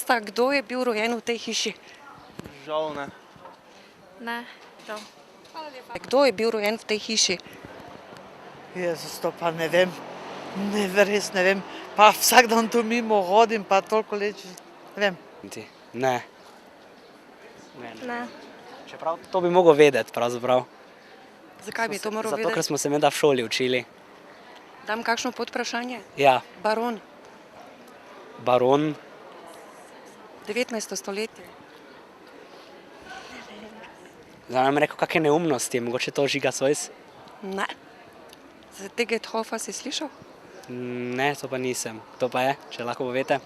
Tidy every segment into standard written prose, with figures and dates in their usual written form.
veste, kdo je bil rojen v tej hiši? Žal ne. Ne, žal. Kdo je bil rojen v tej hiši? Jezus, to pa ne vem. Res ne vem. Pa vsak dan tu mimo hodim, pa toliko let, ne vem. Ne. Ne. Čeprav to bi mogel vedeti pravzaprav. Zakaj bi to moral Zato, ker vedeti? smo se menda v šoli učili. Dam kakšno podvprašanje? Ja, Baron, baron, 19. stoletje. zdaj nam rekel kakšne neumnosti, mogoče to Žiga Zois? Ne. Za Tegetthofa si slišal? Ne, to pa nisem. Kdo pa je, če lahko povete?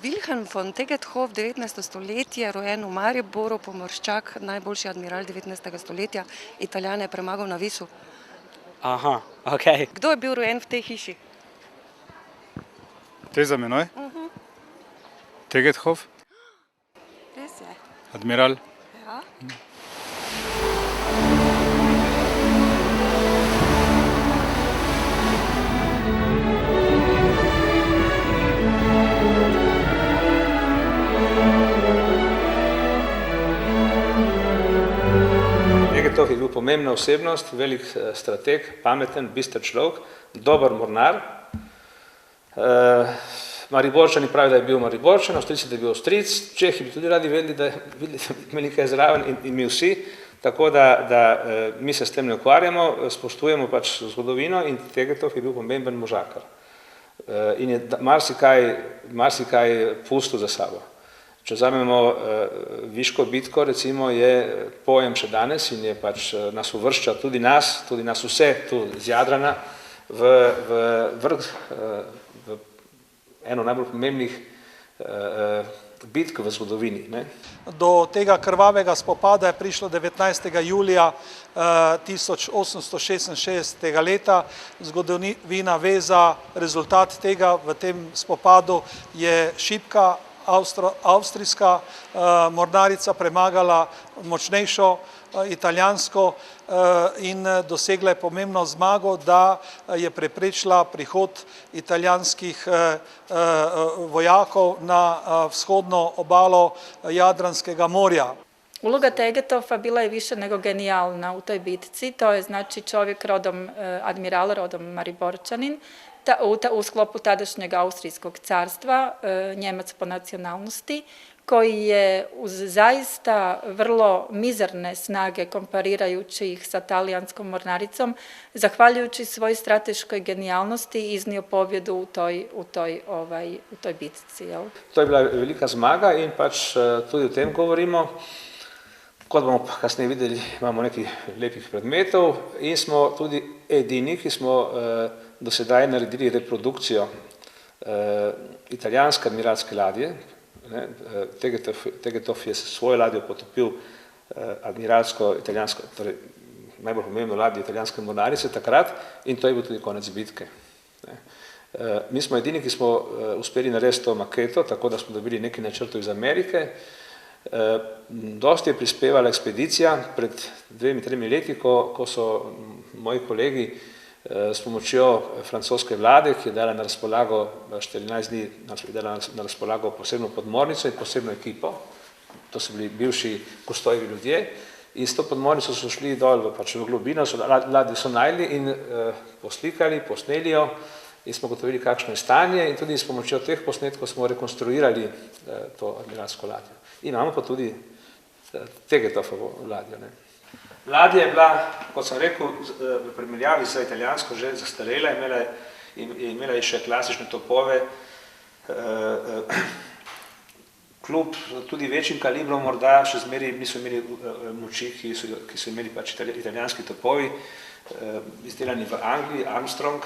Wilhelm von Tegetthoff, 19. stoletje, rojen v Mariboru, pomorščak, najboljši admiral 19. stoletja, Italijane je premagal na Visu. Aha, okej. Kdo je bil rojen v tej hiši? Te za menoj? Tegetthoff, Res je. admiral. Ja. Tegetthoff je bil pomembna osebnost, velik strateg, pameten, bister človek, dober mornar. Mariborčani pravijo, da je bil Mariborčan, Avstrijci, da je bil Avstrijec, Čehi bi tudi radi vedeli, da imeli kaj zraven in mi vsi, tako da mi se s tem ne ukvarjamo, spoštujemo pač zgodovino in Tegetthoff je bil pomemben možakar. In je marsikaj pustil za sabo. Če vzamemo Viško bitko, recimo, je pojem še danes in je pač nas uvršča tudi nas vse tu z Jadrana v eno najbolj pomembnih bitk v zgodovini. Ne? Do tega krvavega spopada je prišlo 19. julija 1866. leta. Zgodovina ve za rezultat tega. V tem spopadu je šibka avstrijska mornarica premagala močnejšo italijansko in dosegla je pomembno zmago, da je preprečila prihod italijanskih vojakov na vzhodno obalo Jadranskega morja. Uloga Tegettoffa bila je više nego genijalna u toj bitci. To je znači čovjek admiral rodom Mariborčanin, u sklopu tadašnjeg Austrijskog carstva, Njemac po nacionalnosti, koji je uz zaista vrlo mizerne snage komparirajući ih sa talijanskom mornaricom, zahvaljujući svoj strateškoj genijalnosti iznio pobjedu u toj bitci. To je bila velika zmaga in pač tudi o tem govorimo. Kot bomo kasneje videli, imamo nekaj lepih predmetov in smo tudi edini, ki smo do sedaj naredili reprodukcijo italijanske admiralske ladje. Tegettoff je svojo ladjo potopil admiralsko italijansko, torej najbolj pomembno ladjo italijanske mornarice takrat in to je bil tudi konec bitke. Mi smo edini, ki smo uspeli narediti to maketo, tako da smo dobili nekaj načrtov iz Amerike. Dosti je prispevala ekspedicija pred 2-3 leti, ko so moji kolegi s pomočjo francoske vlade, ki je dala na razpolago 14 dni, na razpolago posebno podmornico in posebno ekipo, to so bili bivši Kustojevi ljudje, in s to podmornico so šli dol v globino, ladje so najeli in poslikali, posneli jo in smo gotovili, kakšno je stanje in tudi s pomočjo teh posnetkov smo rekonstruirali to admiralsko ladjo. Imamo pa tudi Tegettoffovo ladjo. Ladja je bila, kot sem rekel, v primerjavi z italijansko že zastarela, imela je še klasične topove, kljub tudi večjim kalibrom morda še zmeraj niso imeli moči, ki so imeli pač italijanski topovi, izdelani v Angliji, Armstrong,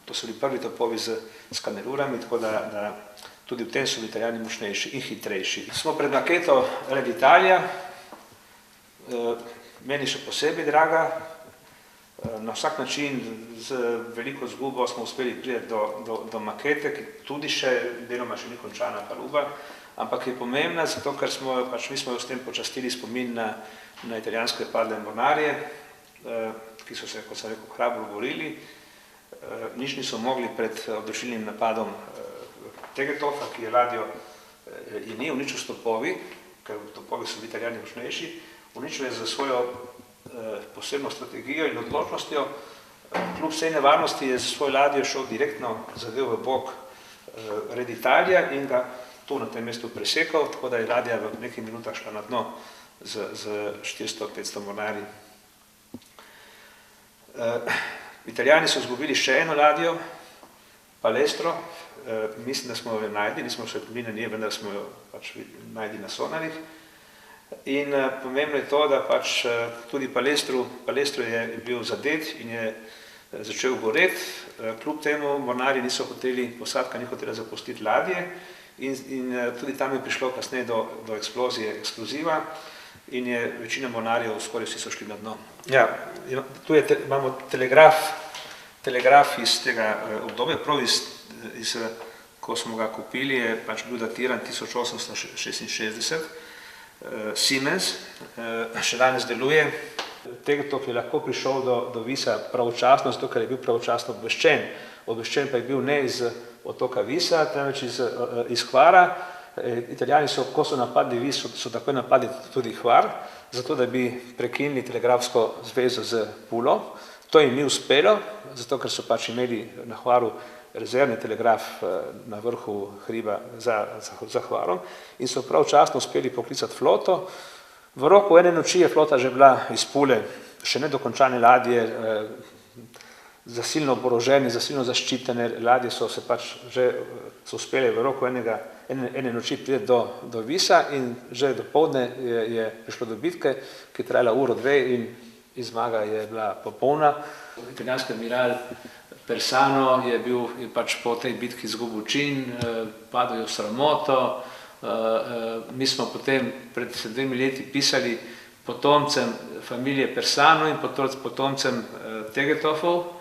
to so bili prvi topovi s kanelurami, tako da tudi v tem so bili Italijani močnejši in hitrejši. Smo pred maketo Red Italija, meni še posebej draga, na vsak način z veliko zgubo smo uspeli priti do makete, ki tudi še deloma še ni končana paluba, ampak je pomembna, zato ker mi smo jo s tem počastili spomin na italijanske padle mornarje, ki so se, kot sem rekel, hrabro borili. Nič niso mogli pred obdušilnim napadom Tegettoffa, ki je ladjo je ni uničil s topovi, ker topovi so bili Italijani močnejši, uničil je za svojo posebno strategijo in odločnostjo. Kljub vsej nevarnosti je za svojo ladjo šel direktno zadev v bok Red Italija in ga tu na tem mestu presekal, tako da je ladja v nekaj minutah šla na dno z 400-500 mornarji. Italijani so izgubili še eno ladjo, Palestro, mislim, da smo jo našli, nismo še bili na njej, vendar smo jo pač našli na sonarjih. In pomembno je to, da pač tudi Palestro je bil zadet in je začel goreti, kljub temu mornarji niso hoteli, posadka ni hotela zapustiti ladje in tudi tam je prišlo kasneje do eksplozije eksploziva in je večina mornarjev, skoraj vsi so šli na dno. Ja, tu imamo telegraf iz tega obdobja, prav ko smo ga kupili, je pač bil datiran 1866, Siemens, še danes deluje. Tegetthoff je lahko prišel do Visa pravočasno, zato ker je bil pravočasno obveščen. Obveščen pa je bil ne iz otoka Visa, temveč iz Hvara. Italijani so, ko so napadli Vis, so takoj napadli tudi Hvar, zato da bi prekinili telegrafsko zvezo z Pulo. To jim ni uspelo, zato ker so pač imeli na Hvaru rezervni telegraf na vrhu hriba za Hvarom in so pravočasno uspeli poklicati floto. V roku ene noči je flota že bila iz Pule, še nedokončane ladje, zasilno oborožene, zasilno zaščitene ladje so se pač že uspele v roku ene noči priti do Visa in že dopoldne je prišlo do bitke, ki je trajala uro, dve in zmaga je bila popolna. Italijanski admiral Persano je pač po tej bitki izgubil čin, padel je v sramoto. Mi smo potem pred 2 leti pisali potomcem familije Persano in potomcem Tegethoffov.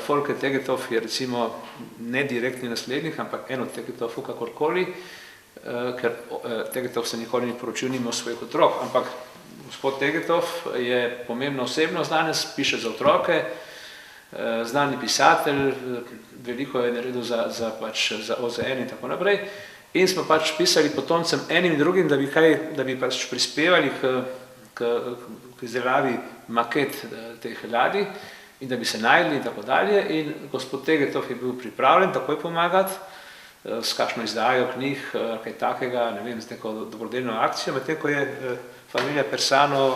Folke Tegethoff je recimo ne direktni naslednik, ampak en od Tegethoffov kakorkoli, ker Tegethoff se nikoli ni poročil, ni imel svojih otrok, ampak gospod Tegethoff je pomembna osebnost danes, piše za otroke, znani pisatelj, veliko je naredil za OZN in tako naprej. In smo pač pisali potomcem enim in drugim, da bi pač prispevali k izdelavi maket teh ladij in da bi se našli in tako dalje. In gospod Tegethoff je bil pripravljen takoj pomagati s kakšno izdajo knjig, kaj takega, ne vem, z neko dobrodelno akcijo, medtem ko je familija Persano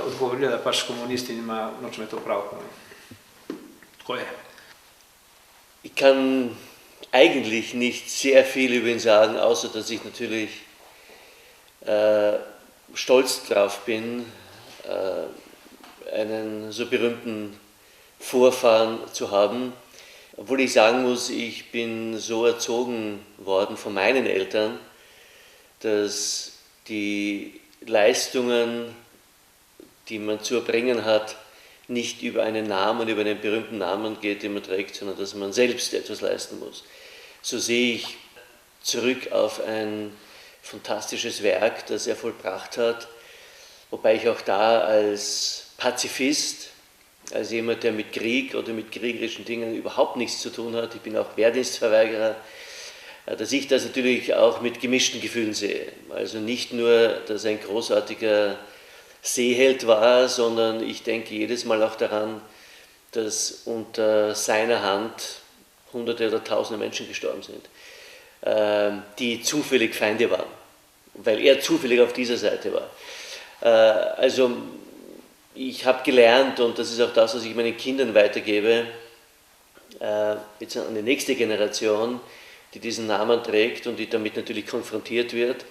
odgovorila, da pač s komunisti noče imeti opravka. Tako je. Ich kann eigentlich nicht sehr viel über ihn sagen, außer dass ich natürlich stolz drauf bin, einen so berühmten Vorfahren zu haben. Obwohl ich sagen muss, ich bin so erzogen worden von meinen Eltern, dass die Leistungen, die man zu erbringen hat, nicht über einen Namen, über einen berühmten Namen geht, den man trägt, sondern dass man selbst etwas leisten muss. So sehe ich zurück auf ein fantastisches Werk, das er vollbracht hat, wobei ich auch da als Pazifist, als jemand, der mit Krieg oder mit kriegerischen Dingen überhaupt nichts zu tun hat, ich bin auch Wehrdienstverweigerer, dass ich das natürlich auch mit gemischten Gefühlen sehe. Also nicht nur, dass er ein großartiger Seeheld war, sondern ich denke jedes Mal auch daran, dass unter seiner Hand Hunderte oder Tausende Menschen gestorben sind, die zufällig Feinde waren, weil er zufällig auf dieser Seite war. Also ich habe gelernt, und das ist auch das, was ich meinen Kindern weitergebe, jetzt an die nächste Generation, die diesen Namen trägt und die damit natürlich konfrontiert wird,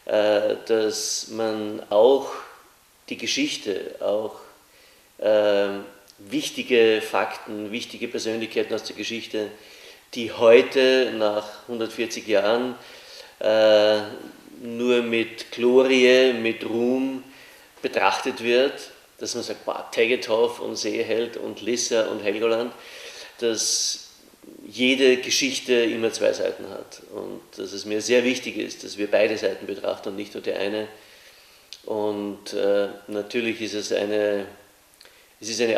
dass man auch die Geschichte, auch wichtige Fakten, wichtige Persönlichkeiten aus der Geschichte, die heute nach 140 Jahren nur mit Glorie, mit Ruhm betrachtet wird, dass man sagt, boah, Tegethoff und Seeheld und Lissa und Helgoland, dass jede Geschichte immer zwei Seiten hat und dass es mir sehr wichtig ist, dass wir beide Seiten betrachten und nicht nur die eine. Und natürlich ist es eine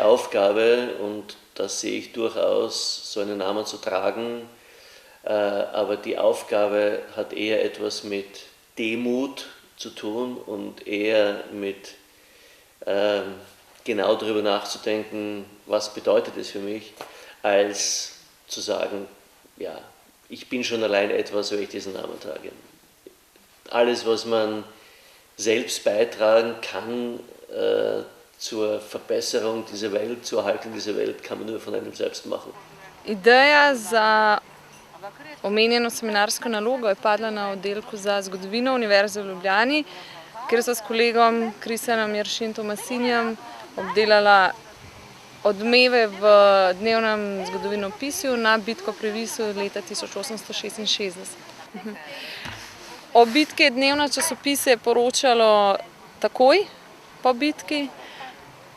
Aufgabe, und das sehe ich durchaus, so einen Namen zu tragen, aber die Aufgabe hat eher etwas mit Demut zu tun und eher mit genau darüber nachzudenken, was bedeutet es für mich, als zu sagen, ja, ich bin schon allein etwas, weil ich diesen Namen trage. Alles, was man selbst beitragen kann zur Verbesserung dieser Welt, zur Erhaltung dieser Welt, kann man nur von einem selbst machen. Ideja za omenjeno seminarsko nalogo je padla na oddelku za zgodovino Univerze v Ljubljani, kjer so s kolegom Kristjanom Jeršin Tomasinjem obdelala odmeve v dnevnem zgodovinopisju na bitko pri Visu leta 1866. O bitki je dnevno časopise poročalo takoj po bitki,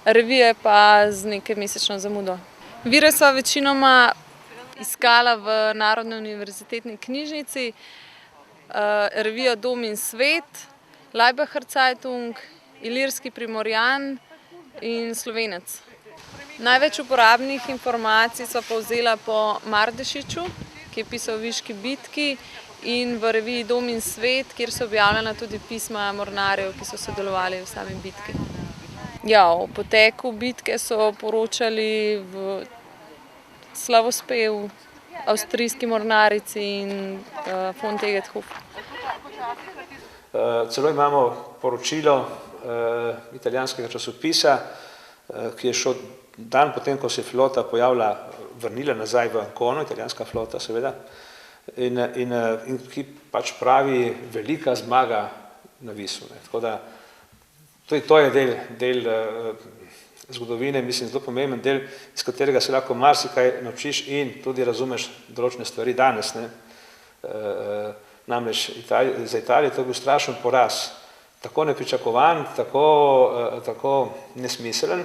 revije pa z nekaj mesečno zamudo. Vire sva večinoma iskala v Narodni univerzitetni knjižnici, revijo Dom in svet, Laibacher Zeitung, Ilirski Primorjan in Slovenec. Največ uporabnih informacij sva povzela po Mardešiču, ki je pisal o Viški bitki, in v reviji Dom in svet, kjer so objavljena tudi pisma mornarjev, ki so sodelovali v sami bitki. Ja, o poteku bitke so poročali v slavospev, avstrijski mornarici in von Tegethoff. Celo imamo poročilo italijanskega časopisa, ki je šel dan potem, ko se je flota vrnila nazaj v Ancono, italijanska flota seveda, in ki pač pravi velika zmaga na Visu. Tako da to je del zgodovine, mislim, zelo pomemben del, iz katerega se lahko marsikaj naučiš in tudi razumeš določene stvari danes. Namreč za Italijo to je bil strašen poraz, tako nepričakovan, tako nesmiselen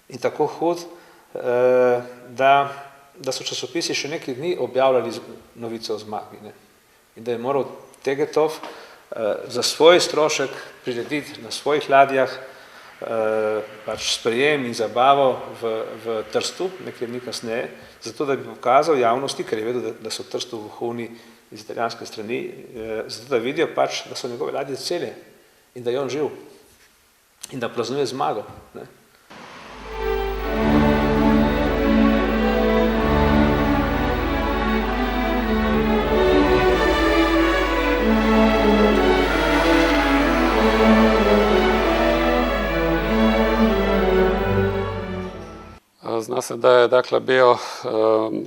in tako hud, da so časopisi še nekaj dni objavljali novico o zmagi. In da je moral Tegetthoff za svoj strošek prirediti na svojih ladjah pač sprejem in zabavo v Trstu, nekaj dni kasneje, zato da bi pokazal javnosti, ker je vedel, da so v Trstu vohuni iz italijanske strani, zato da vidijo pač, da so njegove ladje cele in da je on živ in da praznuje zmago. Zna se da je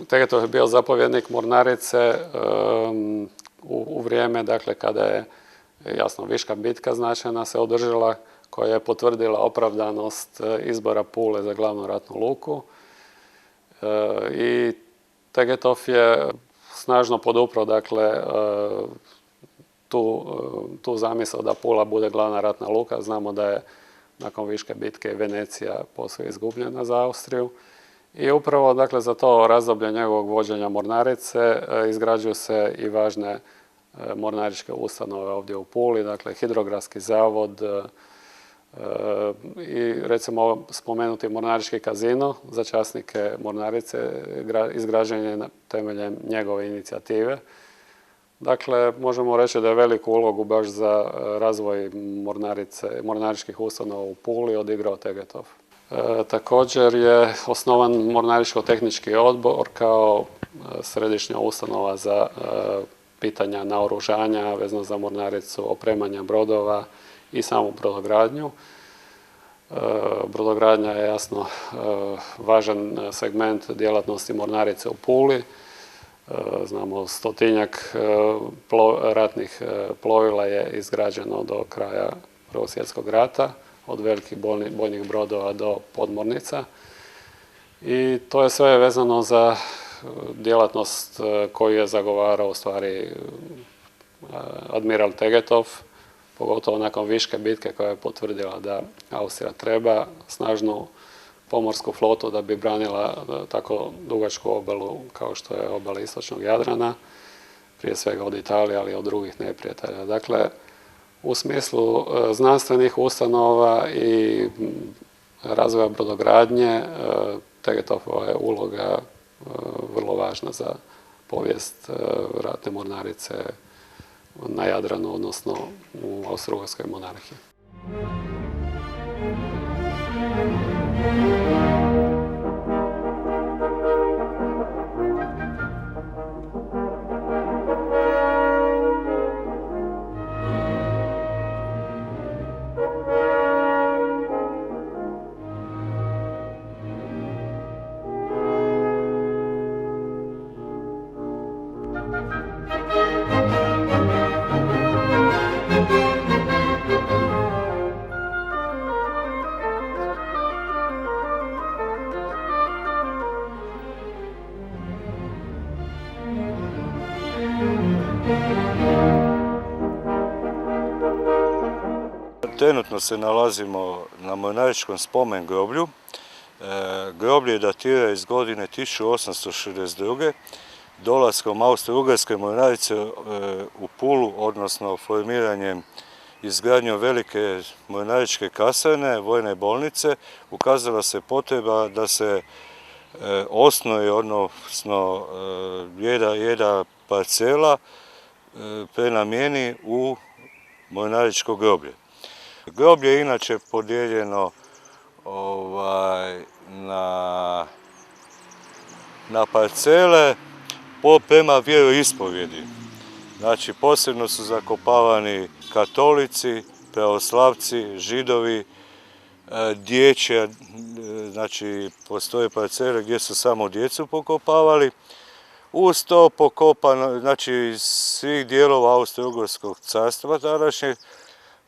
Tegetthoff je bio zapovjednik mornarice u vrijeme kada je, jasno, Viška bitka značajna se održala, koja je potvrdila opravdanost izbora Pule za glavnu ratnu luku. I Tegetthoff je snažno podupro tu zamisao da Pula bude glavna ratna luka. Znamo da je nakon Viške bitke Venecija posve izgubljena za Austriju. I upravo za to razdoblje njegovog vođenja mornarice izgrađuju se i važne mornaričke ustanove ovdje u Puli, Hidrografski zavod i recimo spomenuti mornarički kazino za časnike mornarice izgrađen je temeljem njegove inicijative. Dakle, možemo reći da je veliku ulogu baš za razvoj mornaričkih ustanova u Puli odigrao Tegetthoff. Također je osnovan Mornaričko-tehnički odbor kao središnja ustanova za pitanja naoružanja vezano za mornaricu, opremanja brodova i samu brodogradnju. Brodogradnja je jasno važan segment djelatnosti mornarice u Puli. Znamo, 100-tinjak ratnih plovila je izgrađeno do kraja Prvog svjetskog rata, od velikih bojnih brodova do podmornica. I to je sve vezano za djelatnost koju je zagovarao u stvari admiral Tegetthoff, pogotovo nakon Viške bitke koja je potvrdila da Austrija treba snažnu pomorsku flotu da bi branila tako dugačku obalu kao što je obala istočnog Jadrana, prije svega od Italije, ali i od drugih neprijatelja. Dakle, u smislu znanstvenih ustanova i razvoja brodogradnje, Tegettoffova je uloga vrlo važna za povijest ratne mornarice na Jadranu, odnosno u Austro-Ugarskoj monarhiji. Trenutno se nalazimo na mornaričkom spomen groblju. Groblje datira iz godine 1862. Dolaskom Austro-Ugarske mornarice u Pulu, odnosno formiranjem izgradnjom velike mornaričke kasarne, vojne bolnice, ukazala se potreba da se osnuje, odnosno jedna parcela prenamijeni u mornaričko groblje. Groblje je inače podijeljeno na parcele prema vjeroispovjedi. Znači, posebno su zakopavani katolici, pravoslavci, židovi, dječje, znači postoje parcele gdje su samo djecu pokopavali. Uz to pokopano, znači iz svih dijelova Austro-Ugarskog carstva tadašnjeg,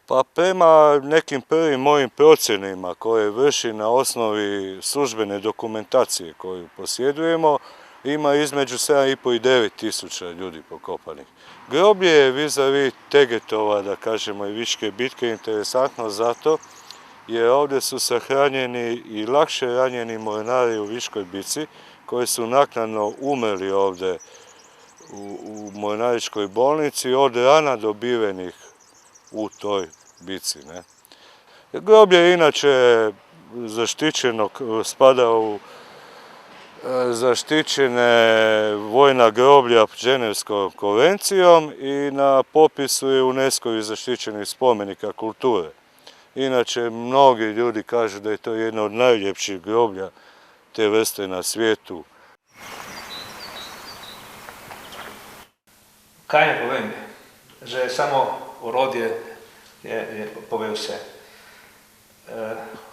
pa prema nekim prvim mojim procjenima koje vrši na osnovi službene dokumentacije koju posjedujemo, ima između 7,5 i 9 tisuća ljudi pokopanih. Groblje je vis-a-vis Tegetova, da kažemo, i Viške bitke interesantno zato jer ovdje su sahranjeni i lakše ranjeni mornari u Viškoj bitci koji su naknadno umrli ovdje u mornaričkoj bolnici od rana dobivenih u toj bitci. Groblje je inače zaštićeno, spada u zaštićene vojna groblja Ženevskom konvencijom i na popisu je UNESCO-vih zaštićenih spomenika kulture. Inače, mnogi ljudi kažu da je to jedno od najljepših groblja te vrste na svijetu. Kaj ne povem, že samo orodje je pove vse.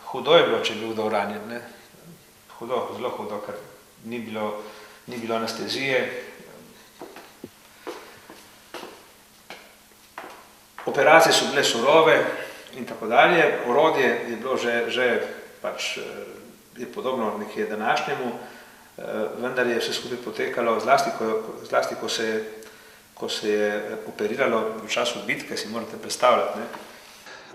Hudo je bilo, če je bil kdo ranjen, ne? Hudo, zelo hudo, ker ni bilo anestezije. Operacije so bile surove in tako dalje. Orodje je bilo že pač je podobno nekje današnjemu, vendar je vse skupaj potekalo, zlasti ko se je operiralo v času bitke, si morate predstavljati.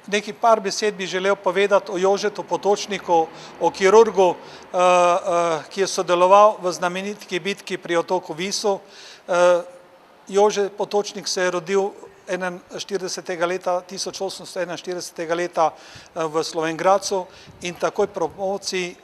Neki par besed bi želel povedati o Jožetu Potočniku, o kirurgu, ki je sodeloval v znameniti bitki pri otoku Visu. Jože Potočnik se je rodil 1841 leta v Slovenj in takoj po promociji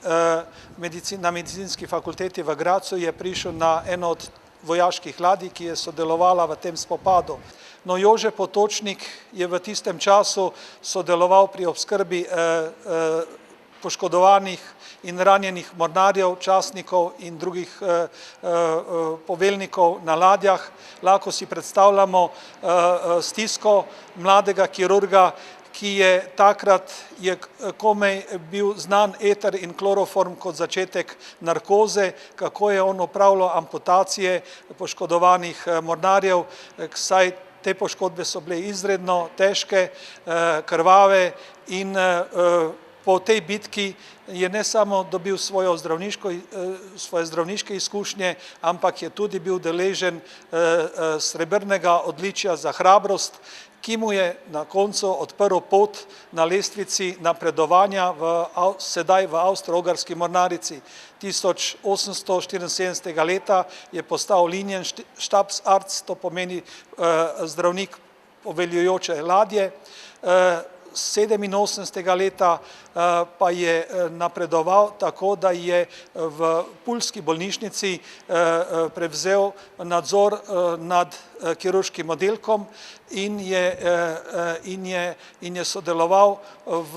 na medicinski fakulteti v Gracu je prišel na eno od vojaških ladij, ki je sodelovala v tem spopadu. No, Jože Potočnik je v tistem času sodeloval pri obskrbi poškodovanih in ranjenih mornarjev, častnikov in drugih poveljnikov na ladjah. Lahko si predstavljamo stisko mladega kirurga, ki je takrat komaj bil znan eter in kloroform kot začetek narkoze, kako je on opravljal amputacije poškodovanih mornarjev, saj te poškodbe so bile izredno težke, krvave in po tej bitki je ne samo dobil svoje zdravniške izkušnje, ampak je tudi bil deležen srebrnega odličja za hrabrost, ki mu je na koncu odprl pot na lestvici napredovanja sedaj v Avstro-Ugarski mornarici. 1874 leta je postal linjen štabsarc, to pomeni zdravnik poveljujoče ladje. 87. leta pa je napredoval tako, da je v puljski bolnišnici prevzel nadzor nad kirurškim oddelkom in je sodeloval v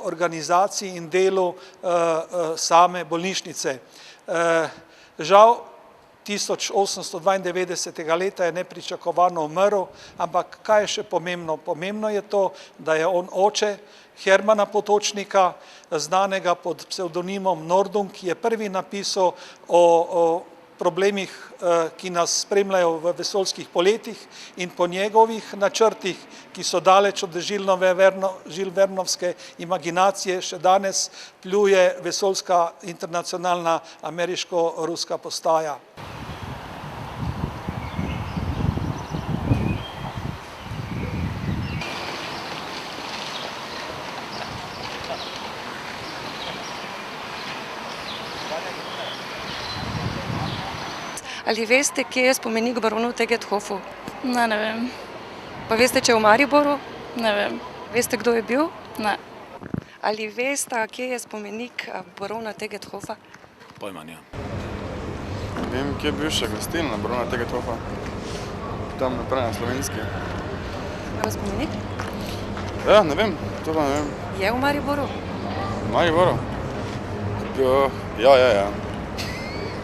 organizaciji in delu same bolnišnice. Žal 1892. leta je nepričakovano umrl, ampak kaj je še pomembno? Pomembno je to, da je on oče Hermana Potočnika, znanega pod psevdonimom Nordung, ki je prvi napisal o problemih, ki nas spremljajo v vesoljskih poletih, in po njegovih načrtih, ki so daleč od Žilvernovske imaginacije, še danes pluje vesoljska internacionalna ameriško-ruska postaja. Ali veste, kje je spomenik baronu Tegetthofu? Ne vem. Pa veste, če je v Mariboru? Ne vem. Veste, kdo je bil? Ne. Ali veste, kje je spomenik barona Tegetthofa? Pojma nimam. Vem, kje je bivša gostilna barona Tegetthofa. Tam naprej na Slovenski. Ima spomenik? Ja, ne vem, to pa ne vem. Je v Mariboru? V Mariboru? Ja.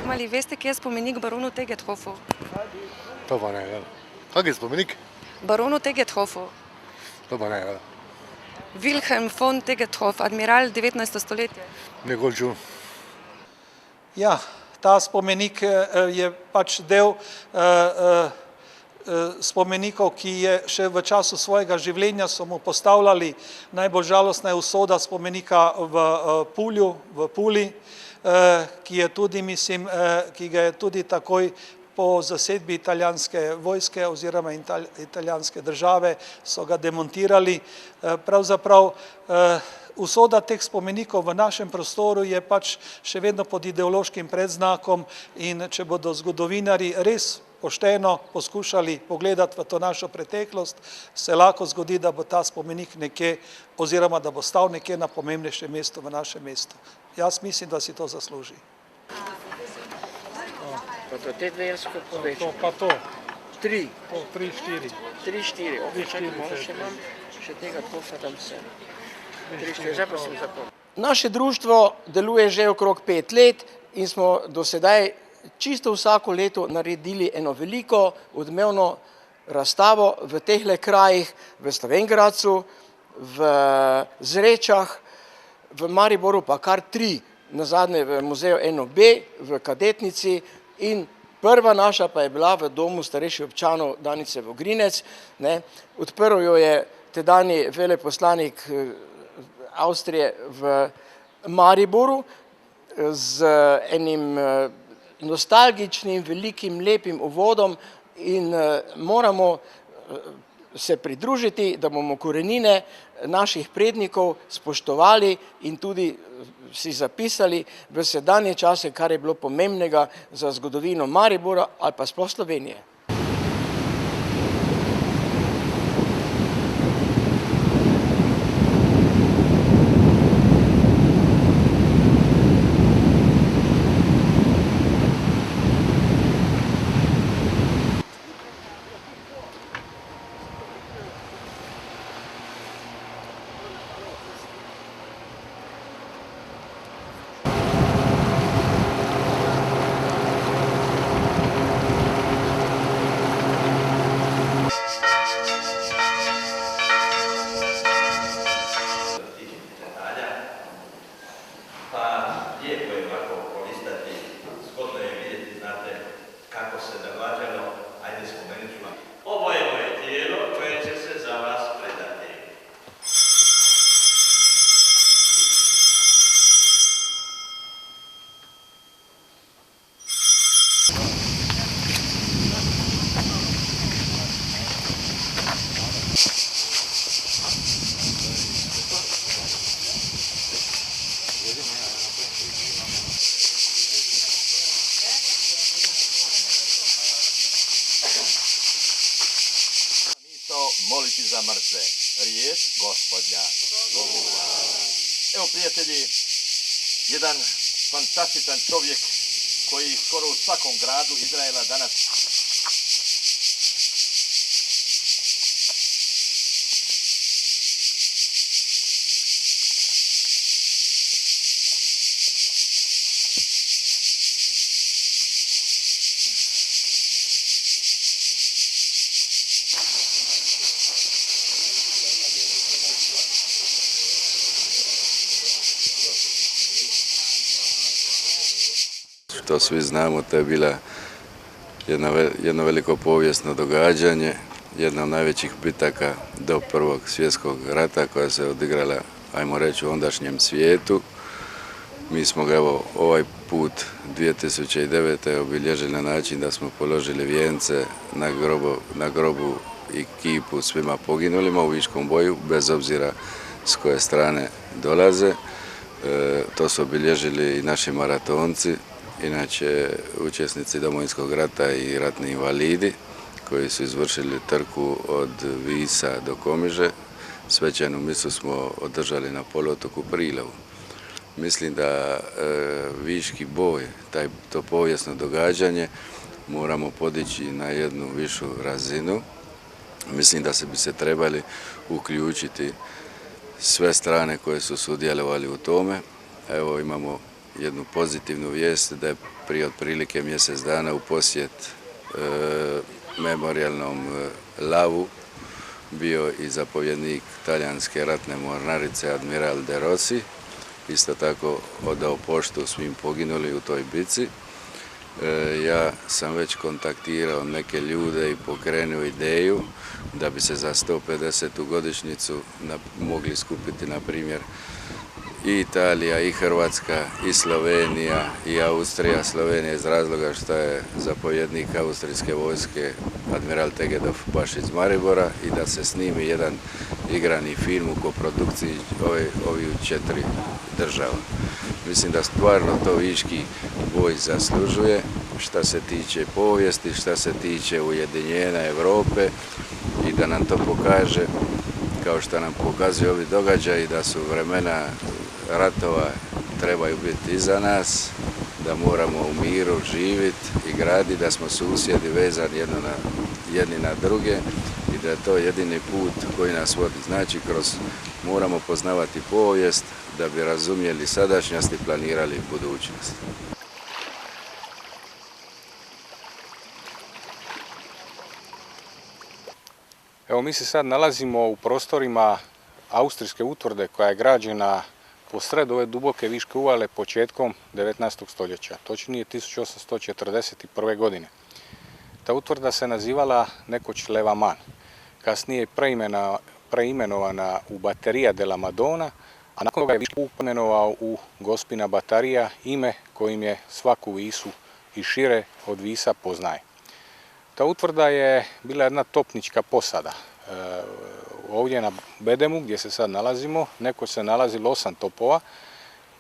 Ali veste, kje je spomenik baronu Tegetthofu? To pa ne vem. Kak je spomenik? Baronu Tegetthofu. To pa ne vem. Wilhelm von Tegetthoff, admiral 19. stoletje. Nikoli čul. Ja, ta spomenik je pač del spomenikov, ki je še v času svojega življenja so mu postavljali. Najbolj žalostna je usoda spomenika v Pulju, v Puli, ki ga je tudi takoj po zasedbi italijanske vojske oziroma italijanske države so ga demontirali. Pravzaprav usoda teh spomenikov v našem prostoru je pač še vedno pod ideološkim predznakom in če bodo zgodovinarji res pošteno poskušali pogledati v to našo preteklost, se lahko zgodi, da bo ta spomenik nekje oziroma da bo stal nekje na pomembnejšem mestu v našem mestu. Jaz mislim, da si to zasluži. Pa to te dve jaz kot povečam. To pa to. 3. 3, 4. 3, 4. Čakaj, malo še imam, še tega Thofa tam se. 3, 4, zdaj pa sem zapomnil. Naše društvo deluje že okrog 5 let in smo do sedaj čisto vsako leto naredili eno veliko odmevno razstavo v tehle krajih, v Slovenj Gradcu, v Zrečah, v Mariboru pa kar 3, nazadnje v muzeju NOB, v Kadetnici in prva naša pa je bila v domu starejših občanov Danice Vogrinec. Odprl jo je tedanji veleposlanik Avstrije v Mariboru z enim nostalgičnim, velikim, lepim uvodom in moramo se pridružiti, da bomo korenine naših prednikov spoštovali in tudi si zapisali v sedanje čase, kar je bilo pomembnega za zgodovino Maribora ali pa sploh Slovenije. Moliti za mrtve. riječ gospodnja. Evo prijatelji, jedan fantastičan čovjek koji skoro u svakom gradu Izraela danas To svi znamo, to je bila jedno veliko povijesno događanje, jedna od najvećih bitaka do Prvog svjetskog rata koja se odigrala, ajmo reći, u ondašnjem svijetu. Mi smo ga evo ovaj put 2009. obilježili na način da smo položili vijence na grobu i kipu svima poginulima u Viškom boju, bez obzira s koje strane dolaze. To su obilježili i naši maratonci, inače učesnici Domovinskog rata i ratni invalidi koji su izvršili trku od Visa do Komiže. Svećanu misu smo održali na poluotoku Prilovu. Mislim da Viški boj, to povijesno događanje, moramo podići na jednu višu razinu. Mislim da bi se trebali uključiti sve strane koje su sudjelovali u tome. Evo imamo jednu pozitivnu vijest da je prije otprilike mjesec dana u posjet memorijalnom lavu bio i zapovjednik talijanske ratne mornarice admiral De Rossi, isto tako odao poštu svim poginuli u toj bici. Ja sam već kontaktirao neke ljude i pokrenuo ideju da bi se za 150. godišnjicu mogli skupiti, na primjer, i Italija, i Hrvatska, i Slovenija, i Austrija. Slovenija iz razloga što je zapovjednik austrijske vojske admiral Tegedov baš iz Maribora i da se snimi jedan igrani film u koprodukciji ovih 4 država. Mislim da stvarno to Viški boj zaslužuje šta se tiče povijesti, šta se tiče ujedinjenja Europe i da nam to pokaže, kao što nam pokazuju ovi događaji, da su vremena ratova trebaju biti iza nas, da moramo u miru živjeti i graditi, da smo susjedi vezani jedni na druge i da je to jedini put koji nas vodi. Znači, moramo poznavati povijest da bi razumjeli sadašnjost i planirali budućnost. Evo, mi se sad nalazimo u prostorima austrijske utvrde koja je građena posred ove duboke Viške uvale početkom 19. stoljeća, točnije 1841. godine. Ta utvrda se nazivala nekoć Levaman, kasnije je preimenovana u Baterija de la Madonna, a nakon toga je Višku imenovao u Gospina Batarija, ime kojim je svaku visu i šire od visa poznaje. Ta utvrda je bila jedna topnička posada. Ovdje na bedemu gdje se sad nalazimo, nekoć se nalazilo 8 topova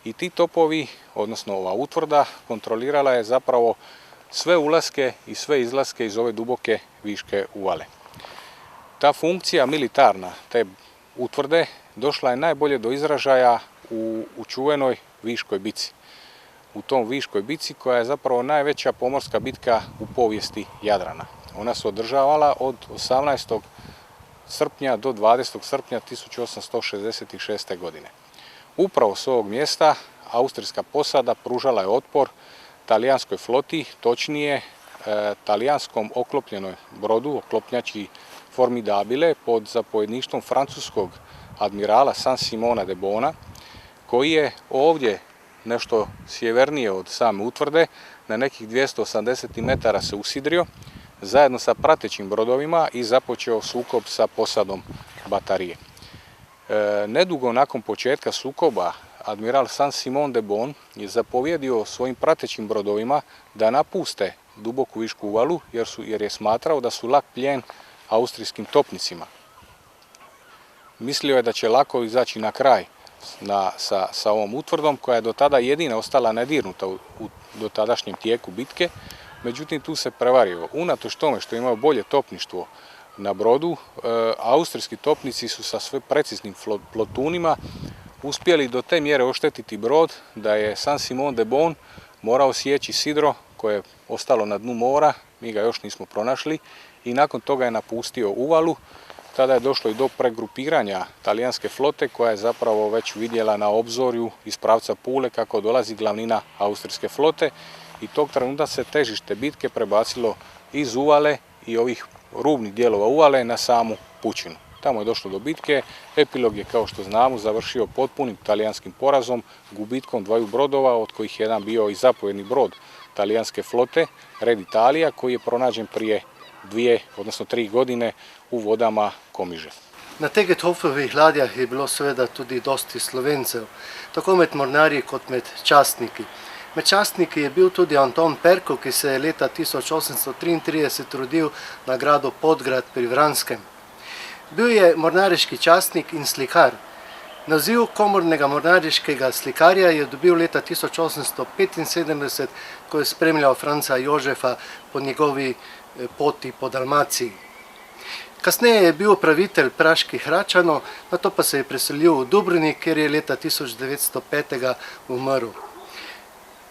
i ti topovi, odnosno ova utvrda, kontrolirala je zapravo sve ulaske i sve izlaske iz ove duboke Viške uvale. Ta funkcija militarna te utvrde došla je najbolje do izražaja u čuvenoj Viškoj bici. U tom Viškoj bici koja je zapravo najveća pomorska bitka u povijesti Jadrana. Ona se održavala od 18. srpnja do 20. srpnja 1866. godine. Upravo s ovog mjesta austrijska posada pružala je otpor talijanskoj floti, točnije talijanskom oklopljenoj brodu, oklopnjači Formidabile pod zapovjedništvom francuskog admirala Saint-Simona de Bona, koji je ovdje nešto sjevernije od same utvrde, na nekih 280 metara se usidrio zajedno sa pratećim brodovima i započeo sukob sa posadom Batarije. Nedugo nakon početka sukoba admiral Saint-Simon de Bon je zapovjedio svojim pratećim brodovima da napuste duboku Višku uvalu jer je smatrao da su lak plijen austrijskim topnicima. Mislio je da će lako izaći na kraj sa ovom utvrdom koja je do tada jedina ostala nedirnuta u dotadašnjem tijeku bitke, međutim tu se prevario. Unatoč tome što je imao bolje topništvo na brodu. Austrijski topnici su sa sve preciznim plotunima uspjeli do te mjere oštetiti brod da je Saint-Simon de Beaune morao sjeći sidro koje je ostalo na dnu mora, mi ga još nismo pronašli, i nakon toga je napustio uvalu. Tada je došlo i do pregrupiranja talijanske flote koja je zapravo već vidjela na obzorju iz pravca Pule kako dolazi glavnina austrijske flote i tog trenutka se težište bitke prebacilo iz uvale i ovih rubnih dijelova uvale na samu pučinu. Tamo je došlo do bitke, epilog je, kao što znamo, završio potpunim talijanskim porazom, gubitkom 2 brodova, od kojih jedan bio i zapovjedni brod talijanske flote, Red Italija, koji je pronađen prije 2, odnosno 3 godine u vodama Komiže. Na Tegetthofovih ladjah je bilo seveda tudi dosti Slovencev, tako med mornarji kot med častniki. Med častniki je bil tudi Anton Perko, ki se je leta 1833 rodil na gradu Podgrad pri Vranskem. Bil je mornariški častnik in slikar. Naziv komornega mornariškega slikarja je dobil leta 1875, ko je spremljal Franca Jožefa po njegovi poti po Dalmaciji. Kasneje je bil upravitelj praških Račanov, nato pa se je preselil v Dubrovnik, kjer je leta 1905 umrl.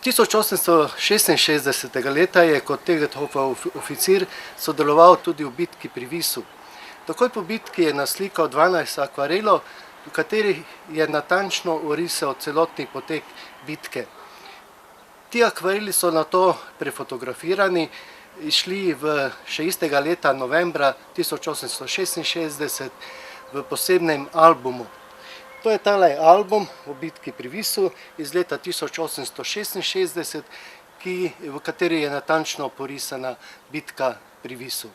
1866 leta je kot Tegetthofov oficir sodeloval tudi v bitki pri Visu. Takoj po bitki je naslikal 12 akvarelov, v katerih je natančno orisal celotni potek bitke. Ti akvareli so nato prefotografirani, išli še istega leta novembra 1866 v posebnem albumu. To je tale album o bitki pri Visu iz leta 1866, v kateri je natančno porisana bitka pri Visu.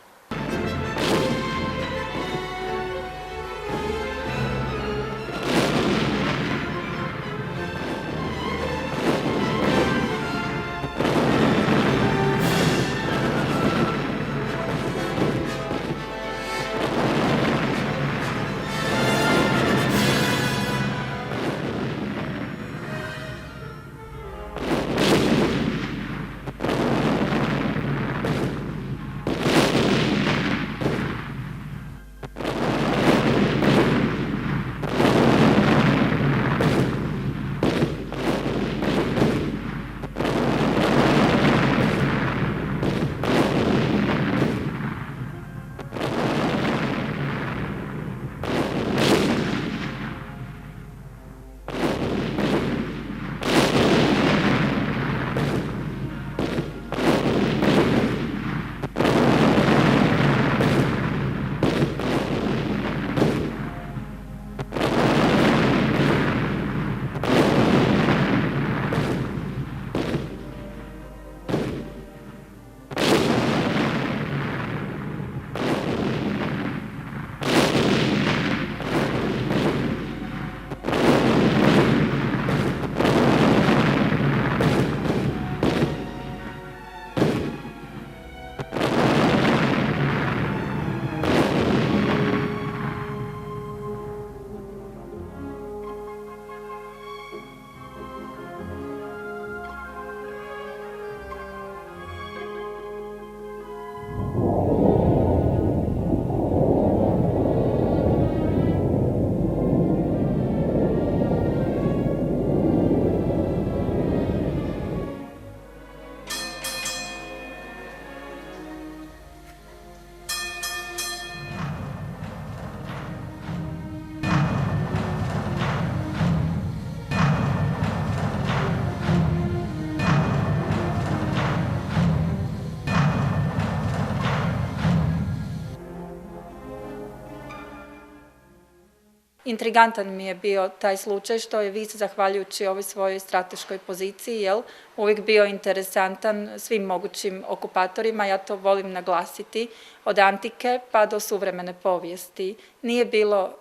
Intrigantan mi je bio taj slučaj što je Vis, zahvaljujući ovoj svojoj strateškoj poziciji, uvijek bio interesantan svim mogućim okupatorima, ja to volim naglasiti, od antike pa do suvremene povijesti. Nije bilo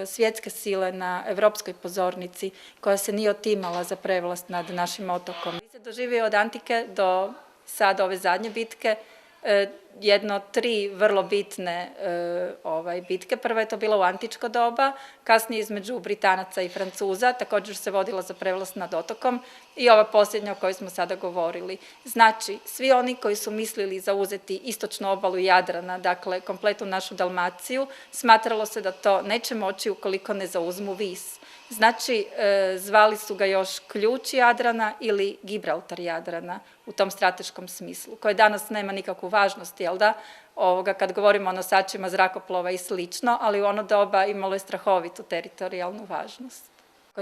svjetske sile na evropskoj pozornici koja se nije otimala za prevlast nad našim otokom. Vis je doživio od antike do sad ove zadnje bitke jedno 3 vrlo bitne bitke. Prva je to bila u antičko doba, kasnije između Britanaca i Francuza, također se vodila za prevlast nad otokom i ova posljednja o kojoj smo sada govorili. Znači, svi oni koji su mislili zauzeti istočnu obalu Jadrana, dakle kompletnu našu Dalmaciju, smatralo se da to neće moći ukoliko ne zauzmu Vis. Znači, zvali su ga još ključ Jadrana ili Gibraltar Jadrana u tom strateškom smislu, koje danas nema nikakvu važnost, jel da, kad govorimo o nosačima zrakoplova i slično, ali u ono doba imalo je strahovitu teritorijalnu važnost.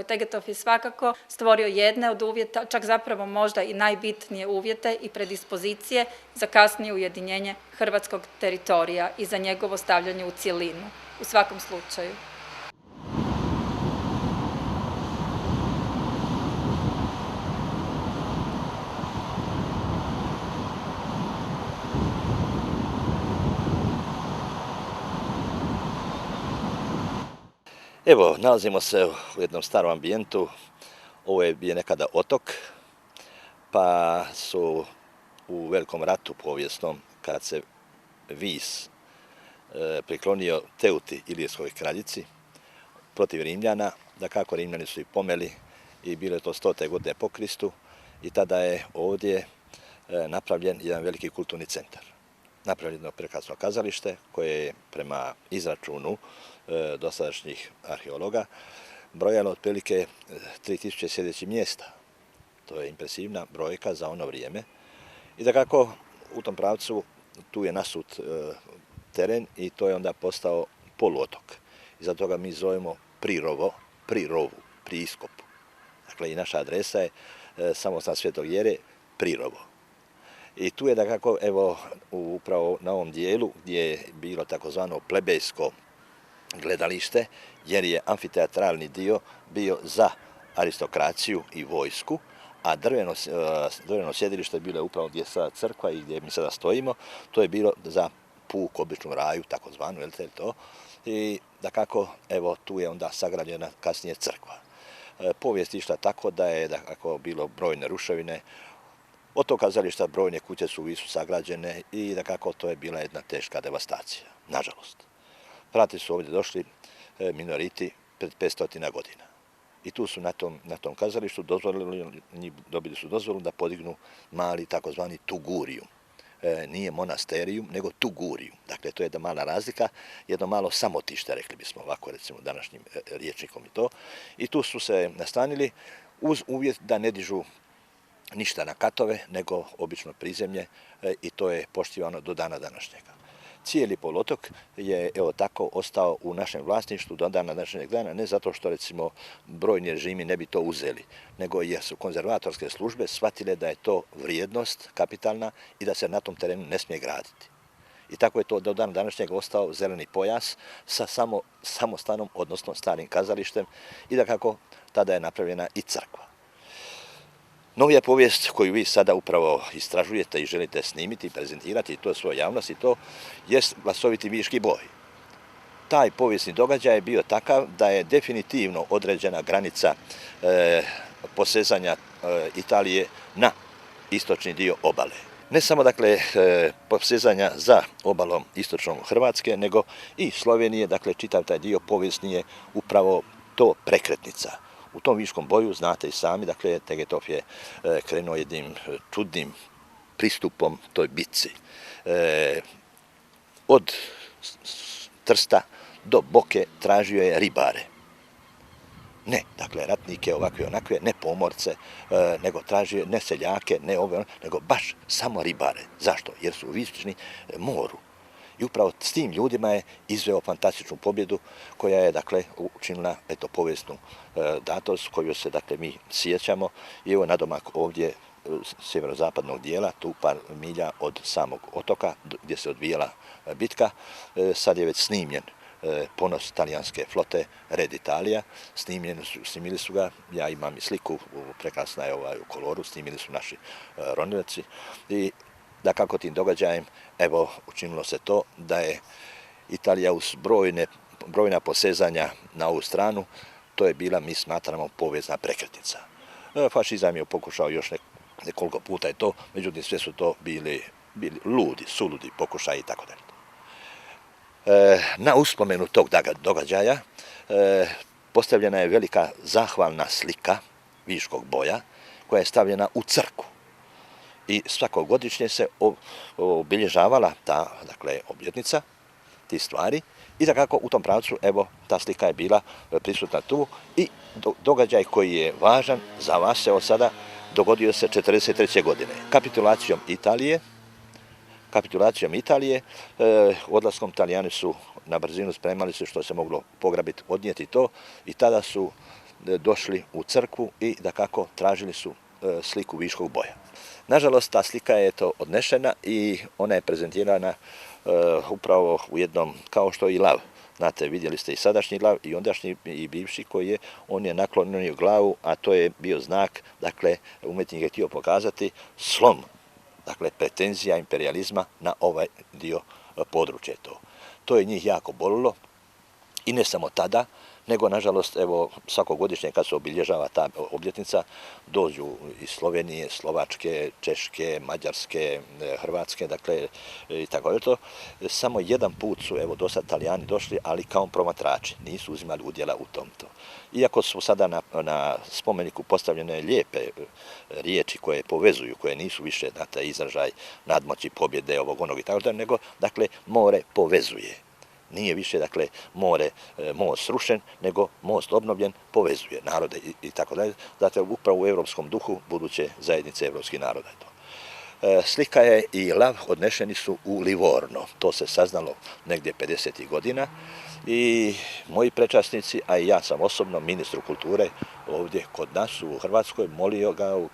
Tegetov je svakako stvorio jedne od uvjeta, čak zapravo možda i najbitnije uvjete i predispozicije za kasnije ujedinjenje hrvatskog teritorija i za njegovo stavljanje u cjelinu, u svakom slučaju. Evo, nalazimo se u jednom starom ambijentu. Ovo je bio nekada otok, pa su u velikom ratu povijesnom, kad se Vis priklonio Teuti, Ilirskoj kraljici, protiv Rimljana, da kako Rimljani su i pomeli i bilo je to 100. godine po Kristu i tada je ovdje napravljen jedan veliki kulturni centar. Napravljeno prekrasno kazalište koje je prema izračunu dosadašnjih arheologa brojalo otprilike 3000 sjedećih mjesta. To je impresivna brojka za ono vrijeme. I da kako u tom pravcu tu je nasut teren i to je onda postao poluotok. I zato ga mi zovemo Prirovo, pri rovu, pri iskopu. Dakle, i naša adresa je samostan Svetog Jere, Prirovo. I tu je da kako, evo, upravo na ovom dijelu gdje je bilo takozvano plebejsko gledalište, jer je amfiteatralni dio bio za aristokraciju i vojsku, a drveno sjedilište je bilo upravo gdje je sada crkva i gdje mi sada stojimo, to je bilo za puk, običnu raju, takozvanu, jel te to, i da kako, evo, tu je onda sagrađena kasnije crkva. Povijest išla tako da je, da kako, bilo brojne ruševine, od tog kazališta brojne kuće su u Visu sagrađene i da kako to je bila jedna teška devastacija, nažalost. Prati su ovdje došli minoriti pred 500 godina. I tu su na tom kazalištu dobili su dozvolu da podignu mali takozvani tugurijum. Nije monasterijum, nego tugurijum. Dakle, to je jedna mala razlika, jedno malo samotište, rekli bismo ovako, recimo današnjim rječnikom i to. I tu su se nastanili uz uvjet da ne dižu ništa na katove, nego obično prizemlje i to je poštivano do dana današnjega. Cijeli poluotok je, evo tako, ostao u našem vlasništvu do dana današnjeg dana, ne zato što, recimo, brojni režimi ne bi to uzeli, nego jer su konzervatorske službe shvatile da je to vrijednost kapitalna i da se na tom terenu ne smije graditi. I tako je to do dana današnjeg ostao zeleni pojas sa samostanom, odnosno starim kazalištem i da kako tada je napravljena i crkva. Novija povijest koju vi sada upravo istražujete i želite snimiti i prezentirati to svojoj javnosti, to jest glasoviti Viški boj. Taj povijesni događaj je bio takav da je definitivno određena granica posezanja Italije na istočni dio obale. Ne samo, dakle, posezanja za obalom istočnom Hrvatske, nego i Slovenije, dakle, čitav taj dio povijesni je upravo to prekretnica. U tom Viškom boju, znate i sami, dakle, Tegetov je krenuo jednim čudnim pristupom toj bitci. Od Trsta do Boke tražio je ribare. Ne, dakle, ratnike ovakve onakve, ne pomorce, nego tražio ne seljake, ne ove, nego baš samo ribare. Zašto? Jer su vični moru. I upravo s tim ljudima je izveo fantastičnu pobjedu koja je, dakle, učinila, eto, povijesnu datost koju se, dakle, mi sjećamo. I evo nadomak ovdje sjeverozapadnog dijela, tu par milja od samog otoka gdje se odvijala bitka, sad je već snimljen ponos talijanske flote Red Italija, snimili su ga, ja imam i sliku, prekrasna je u koloru, snimili su naši ronilaci i da kako tim događajem, evo, učinilo se to da je Italija uz brojna posezanja na ovu stranu, to je bila, mi smatramo, povijesna prekretnica. Fašizam je pokušao još nekoliko puta je to, međutim sve su to bili bili ludi, suludi pokušaji i tako dalje. Na uspomenu tog događaja postavljena je velika zahvalna slika Viškog boja koja je stavljena u crkvu. I svakogodišnje se obilježavala ta, dakle, obljetnica tih stvari i dakako u tom pravcu, evo, ta slika je bila prisutna tu i događaj koji je važan za vas se od sada dogodio se 1943. godine. Kapitulacijom Italije, odlaskom Italijani su na brzinu spremali se što se moglo pograbiti, odnijeti to i tada su došli u crkvu i dakako tražili su sliku Viškog boja. Nažalost, ta slika je odnešena i ona je prezentirana upravo u jednom, kao što i lav. Znate, vidjeli ste i sadašnji lav i ondašnji i bivši koji je, on je naklonio glavu, a to je bio znak, dakle, umjetnik je htio pokazati slom, dakle, pretenzija imperializma na ovaj dio područja. To je njih jako bolilo i ne samo tada, nego, nažalost, evo, svakogodišnje kad se obilježava ta obljetnica, dođu iz Slovenije, Slovačke, Češke, Mađarske, Hrvatske, dakle, i tako je to. Samo jedan put su, evo, do sad Italijani došli, ali kao promatrači, nisu uzimali udjela u tom to. Iako su sada na spomeniku postavljene lijepe riječi koje povezuju, koje nisu više, znate, izražaj nadmoći, pobjede, ovog, onog i tako da, nego, dakle, more povezuje. Nije više, dakle, most srušen, nego most obnovljen, povezuje narode i tako dalje. Zato upravo u europskom duhu buduće zajednice evropskih naroda je to. Slika je i lav odnešeni su u Livorno. To se saznalo negdje 50. godina i moji prečasnici, a i ja sam osobno ministru kulture ovdje kod nas u Hrvatskoj molio ga,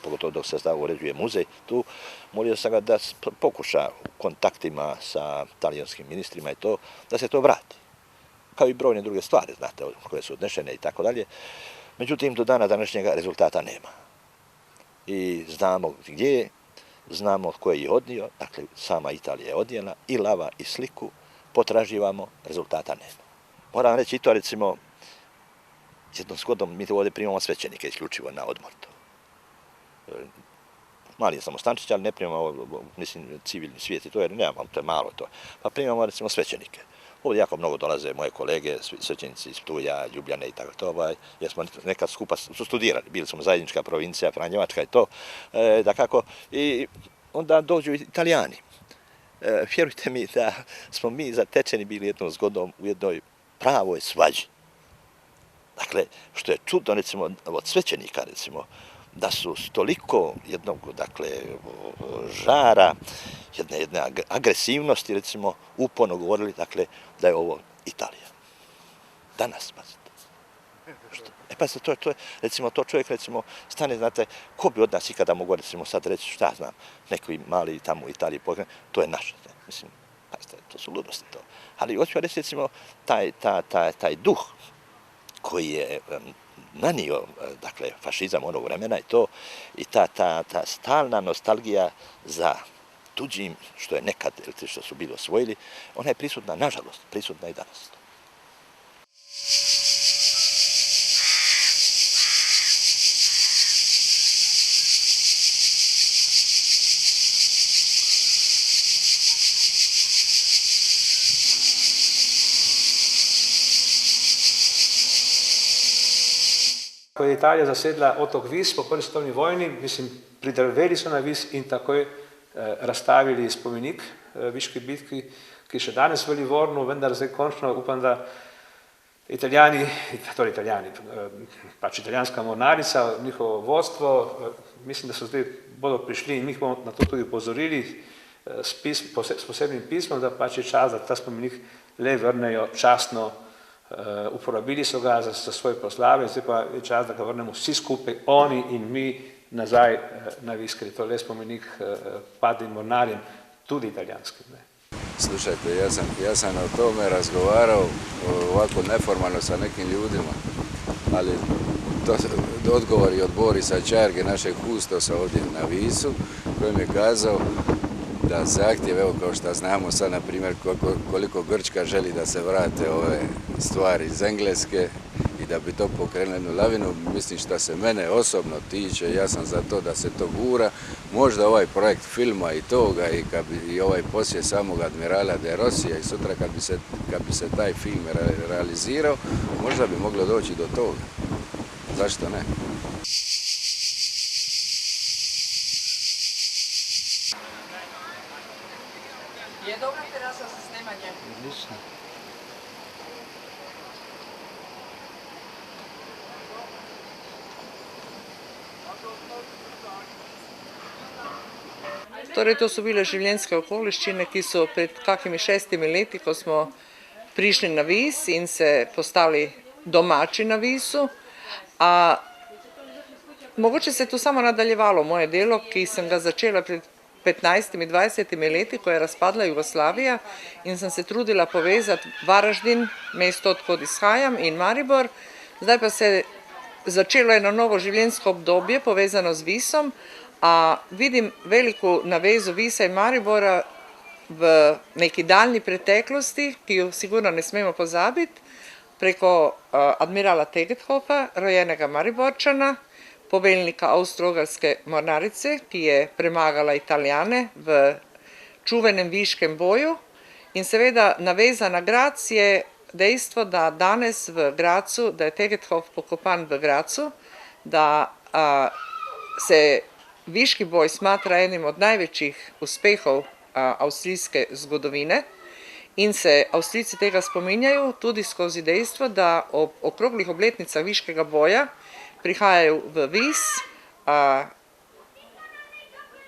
pogotovo dok se uređuje muzej tu, molio sam ga da pokuša u kontaktima sa talijanskim ministrima i to, da se to vrati. Kao i brojne druge stvari, znate, koje su odnešene i tako dalje. Međutim, do dana današnjega rezultata nema. I znamo gdje je, znamo tko je odnio, dakle, sama Italija je odnijela i lava i sliku, potraživamo, rezultata nema. Moram reći i to, recimo, jednom zgodom mi ovdje primamo svećenike isključivo na odmor. Mali je samostančić, ali ne primamo, mislim, civilni svijet i to, jer nemamo, to je malo to. Pa primamo, recimo, svećenike. Ovdje jako mnogo dolaze moje kolege, svećenici iz Ptuja, Ljubljane i tako to, jer smo nekad skupa studirali, bili smo zajednička provincija, Franjevačka i to, dakako, i onda dođu Italijani. Vjerujte mi da smo mi zatečeni bili jednom zgodom u jednoj pravoj svađi. Dakle, što je čudno, recimo, od svećenika, recimo, da su toliko jednog, dakle, žara, jedne agresivnosti, recimo, uporno govorili, dakle, da je ovo Italija. Danas, pazite. Pazite, to je, recimo, to čovjek, recimo, stane, znate, ko bi od nas ikada mogao, recimo, sad reći, šta znam, neki mali tamo u Italiji pokren, to je naše, ne? Mislim, pazite, to su ludosti to. Ali hoću reći, recimo, taj duh koji je nanio, dakle, fašizam onog vremena i to, i ta stalna nostalgija za tuđim, što je nekad, što su bili osvojili, ona je prisutna, nažalost, prisutna i danas. Ko je Italija zasedla otok Vis po prvi svetovni vojni, mislim, pridrveli so na Vis in takoj razstavili spomenik Viški bitki, ki še danes v Livornu, vendar zdaj končno upam, da pač italijanska mornarica, njihovo vodstvo, mislim, da so zdaj bodo prišli in mi bomo na to tudi upozorili s posebnim pismom, da pač je čas, da ta spomenik le vrnejo častno. Uporabili so ga za svoje proslave, zdaj pa je čas, da ga vrnemo vsi skupaj, oni in mi, nazaj na Vis, ker je to le spomenik padlim mornarjem, tudi italijanskim. Slušajte, ja sam o tome razgovarao ovako neformalno sa nekim ljudima, ali odgovori od Borisa Čarge, našeg kustosa ovdje na Visu, koji mi je kazao da zahtjev, evo kao što znamo sad, na primjer, koliko Grčka želi da se vrate ove stvari iz Engleske i da bi to pokrenulo jednu lavinu. Mislim što se mene osobno tiče, ja sam za to da se to gura. Možda ovaj projekt filma i toga i ovaj posjet samog admirala de Rosija i sutra kad bi se taj film realizirao, možda bi moglo doći do toga. Zašto ne? Je dobra terasa za snemanje? Odlično. Torej, to so bile življenjske okoliščine, ki so pred kakimi 6 leti, ko smo prišli na Vis in se postali domači na Visu. Mogoče se je tu samo nadaljevalo moje delo, ki sem ga začela pred 15-20 leti, ko je razpadla Jugoslavija in sem se trudila povezati Varaždin, mesto, odkod izhajam, in Maribor. Zdaj pa se je začelo eno novo življenjsko obdobje povezano z Visom, a vidim veliko navezo Visa in Maribora v neki daljni preteklosti, ki jo sigurno ne smemo pozabiti, preko admirala Tegetthofa, rojenega Mariborčana, poveljnika Avstro-Ogrske mornarice, ki je premagala Italijane v čuvenem viškem boju, in seveda naveza na Graz je dejstvo, da danes v Grazu, da je Tegetthof pokopan v Grazu, da se viški boj smatra enim od največjih uspehov avstrijske zgodovine in se Avstrijci tega spominjajo tudi skozi dejstvo, da ob okroglih obletnicah viškega boja prihajajo v Vis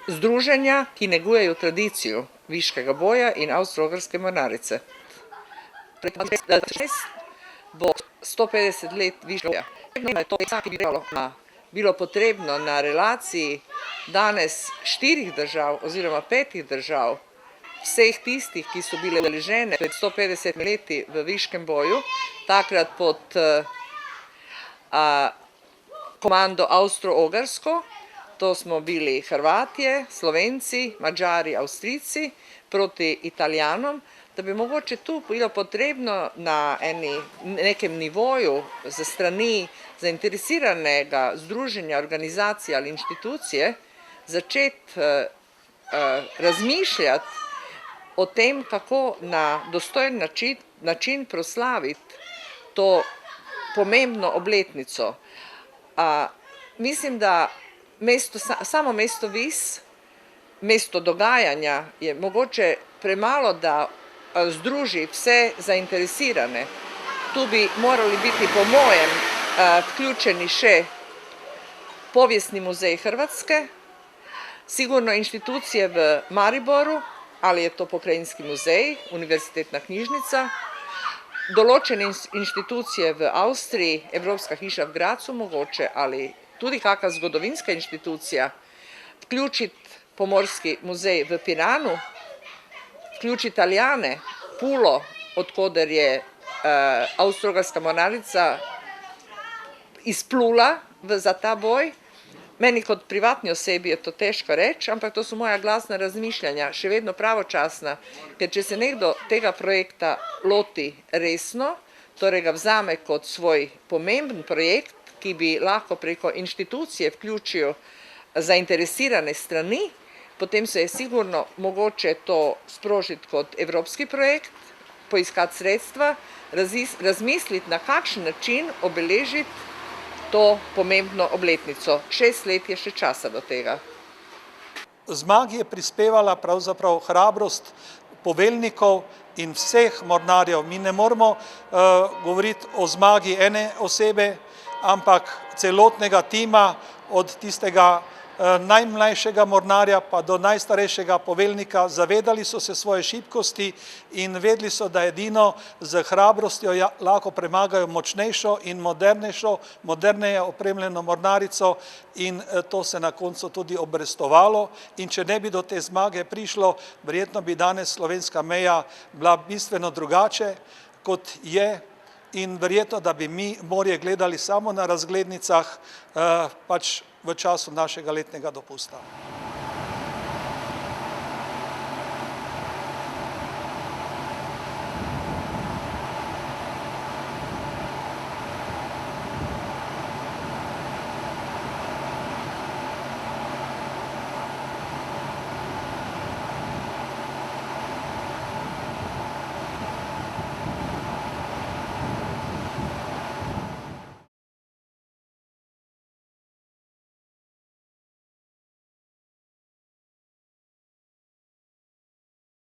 združenja, ki negujejo tradicijo viškega boja in Avstro-Ogrske mornarice. Bo 150 let viškega boja. Bilo potrebno na relaciji danes 4 držav oziroma 5 držav, vseh tistih, ki so bile udeležene pred 150 leti v viškem boju, takrat pod komando Avstro-Ogrsko, to smo bili Hrvatje, Slovenci, Mađari, Avstrijci proti Italijanom, da bi mogoče tu bilo potrebno na nekem nivoju za strani zainteresiranega združenja, organizacije ali inštitucije začeti razmišljati o tem, kako na dostojen način proslaviti to pomembno obletnico. Mislim, da samo mesto Vis, mesto dogajanja je mogoče premalo, da združi vse zainteresirane. Tu bi morali biti po mojem vključeni še Povijesni muzej Hrvatske, sigurno inštitucije v Mariboru, ali je to Pokrajinski muzej, Univerzitetna knjižnica, določene inštitucije v Avstriji, Evropska hiša v Grazu mogoče, ali tudi kakšna zgodovinska inštitucija, vključiti Pomorski muzej v Piranu, vključiti Italijane, Pulo, odkoder je Avstro-Ogrska mornarica izplula za ta boj. Meni kot privatni osebi je to težko reči, ampak to so moja glasna razmišljanja, še vedno pravočasna, ker če se nekdo tega projekta loti resno, torej ga vzame kot svoj pomemben projekt, ki bi lahko preko inštitucije vključil zainteresirane strani, potem se je sigurno mogoče to sprožiti kot evropski projekt, poiskati sredstva, razmisliti, na kakšen način obeležiti to pomembno obletnico. 6 let je še časa do tega. Zmagi je prispevala pravzaprav hrabrost poveljnikov in vseh mornarjev. Mi ne moramo govoriti o zmagi ene osebe, ampak celotnega tima, od tistega najmlajšega mornarja pa do najstarejšega poveljnika. Zavedali so se svoje šibkosti in vedeli so, da edino z hrabrostjo lahko premagajo močnejšo in moderneje opremljeno mornarico, in to se na koncu tudi obrestovalo. In če ne bi do te zmage prišlo, verjetno bi danes slovenska meja bila bistveno drugače, kot je, in verjetno, da bi mi morje gledali samo na razglednicah, pač v času našega letnega dopusta.